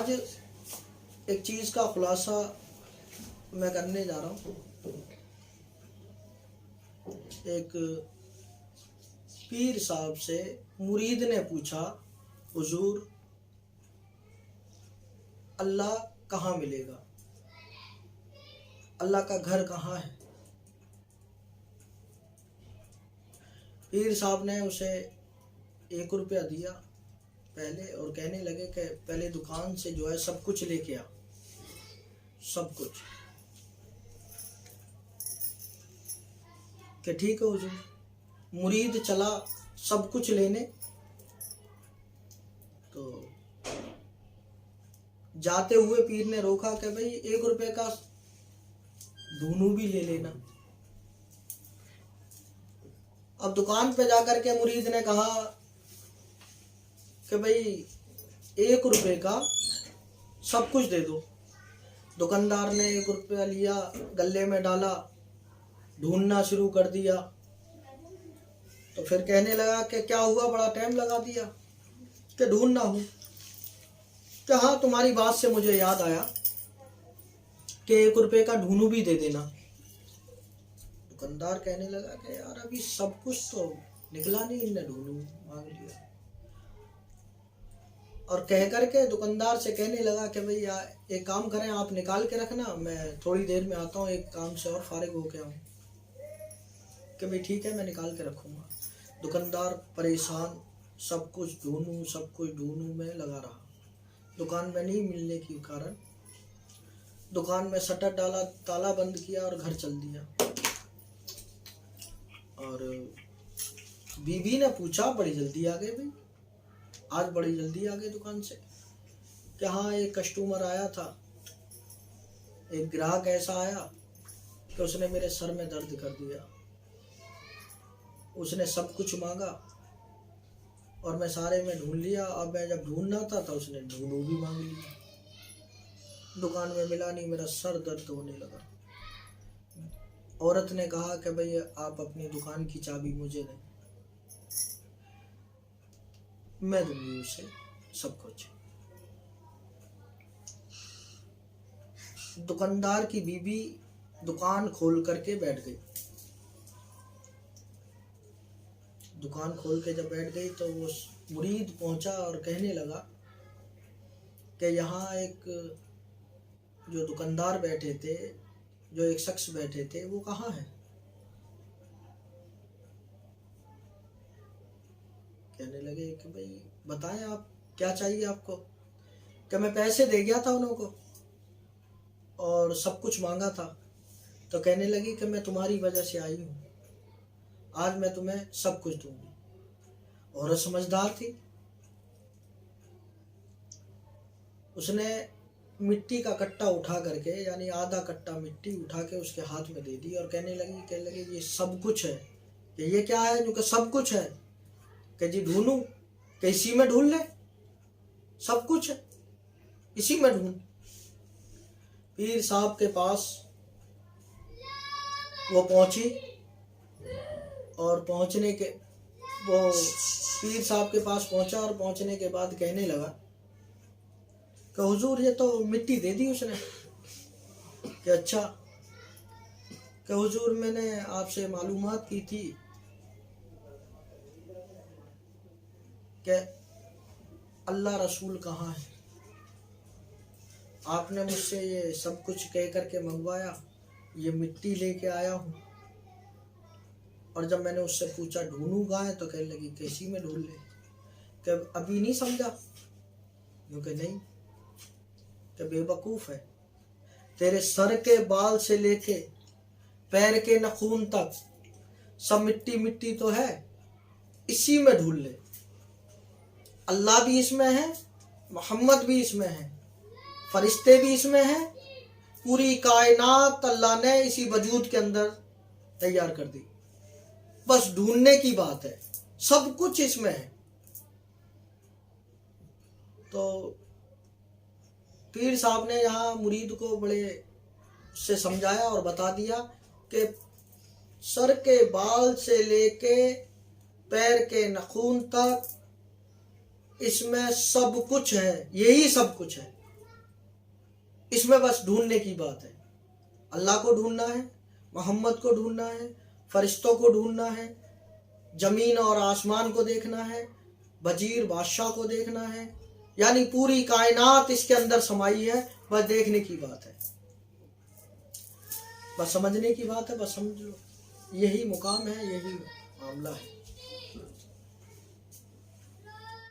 आज एक चीज़ का खुलासा मैं करने जा रहा हूँ। एक पीर साहब से मुरीद ने पूछा, हुजूर अल्लाह कहाँ मिलेगा, अल्लाह का घर कहाँ है। पीर साहब ने उसे 1 रुपया दिया पहले और कहने लगे कि पहले दुकान से जो है सब कुछ लेके आ, सब कुछ। कि ठीक है हुजूर। मुरीद चला सब कुछ लेने, तो जाते हुए पीर ने रोका कि भाई 1 रुपये का धूनू भी ले लेना। अब दुकान पे जाकर के मुरीद ने कहा कि भाई 1 रुपये का सब कुछ दे दो। दुकानदार ने 1 रुपया लिया, गले में डाला, ढूंढना शुरू कर दिया। तो फिर कहने लगा कि क्या हुआ, बड़ा टाइम लगा दिया। कि ढूंढना हूँ। कि हाँ, तुम्हारी बात से मुझे याद आया कि 1 रुपये का ढूंढू भी दे देना। दुकानदार कहने लगा कि यार अभी सब कुछ तो निकला नहीं, इनने ढूंढू मांग लिया। और कह करके दुकानदार से कहने लगा कि भाई एक काम करें, आप निकाल के रखना, मैं थोड़ी देर में आता हूँ, एक काम से और फारिग होके आऊँ। कि भाई ठीक है, मैं निकाल के रखूँगा। दुकानदार परेशान, सब कुछ ढूंढूं में लगा रहा। दुकान में नहीं मिलने के कारण दुकान में शटर डाला, ताला बंद किया और घर चल दिया। और बीवी ने पूछा, बड़ी जल्दी आ गए भाई, आज बड़ी जल्दी आ गए दुकान से। कि हाँ, एक कस्टमर आया था, एक ग्राहक ऐसा आया कि उसने मेरे सर में दर्द कर दिया। उसने सब कुछ मांगा और मैं सारे में ढूंढ लिया। अब मैं जब ढूंढना था तो उसने ढूंढू भी मांग लिया। दुकान में मिला नहीं, मेरा सर दर्द होने लगा। औरत ने कहा कि भाई आप अपनी दुकान की चाबी मुझे दें, मैं दूंगी उसे सब कुछ। दुकानदार की बीवी दुकान खोल करके बैठ गई। दुकान खोल के जब बैठ गई तो वो मुरीद पहुंचा और कहने लगा कि यहाँ एक जो दुकानदार बैठे थे, जो एक शख्स बैठे थे, वो कहाँ है। कहने लगे कि भाई बताएं आप क्या चाहिए आपको। कि मैं पैसे दे गया था उन्हों को और सब कुछ मांगा था। तो कहने लगी कि मैं तुम्हारी वजह से आई हूँ, आज मैं तुम्हें सब कुछ दूंगी। औरत समझदार थी, उसने मिट्टी का कट्टा उठा करके, यानी आधा कट्टा मिट्टी उठा के उसके हाथ में दे दी और कहने लगी ये सब कुछ है। कि ये क्या है, जो कि सब कुछ है। कि जी ढूंढूं, कि इसी में ढूंढ ले, सब कुछ है इसी में ढूंढ। पीर साहब के पास वो पहुंची और पीर साहब के पास पहुंचा और पहुंचने के बाद कहने लगा कि हुजूर ये तो मिट्टी दे दी उसने। कि अच्छा। कि हुजूर मैंने आपसे मालूमात की थी कि अल्लाह रसूल कहाँ है। आपने मुझसे ये सब कुछ कह करके मंगवाया, ये मिट्टी लेके आया हूँ। और जब मैंने उससे पूछा ढूंढूं कहाँ है, तो कहने लगी कैसी में ढूंढ ले। कि अभी नहीं समझा, क्योंकि नहीं, कि बेवकूफ है। तेरे सर के बाल से लेके पैर के नाखून तक सब मिट्टी मिट्टी तो है, इसी में ढूंढ ले। अल्लाह भी इसमें है, मोहम्मद भी इसमें है, फरिश्ते भी इसमें हैं, पूरी कायनात अल्लाह ने इसी वजूद के अंदर तैयार कर दी। बस ढूंढने की बात है, सब कुछ इसमें है। तो पीर साहब ने यहाँ मुरीद को बड़े से समझाया और बता दिया कि सर के बाल से लेके पैर के नाखून तक इसमें सब कुछ है, यही सब कुछ है। इसमें बस ढूंढने की बात है। अल्लाह को ढूंढना है, मोहम्मद को ढूंढना है, फरिश्तों को ढूंढना है, जमीन और आसमान को देखना है, वजीर बादशाह को देखना है, यानी पूरी कायनात इसके अंदर समाई है। बस देखने की बात है, बस समझने की बात है, बस समझ लो। यही मुकाम है, यही मामला है।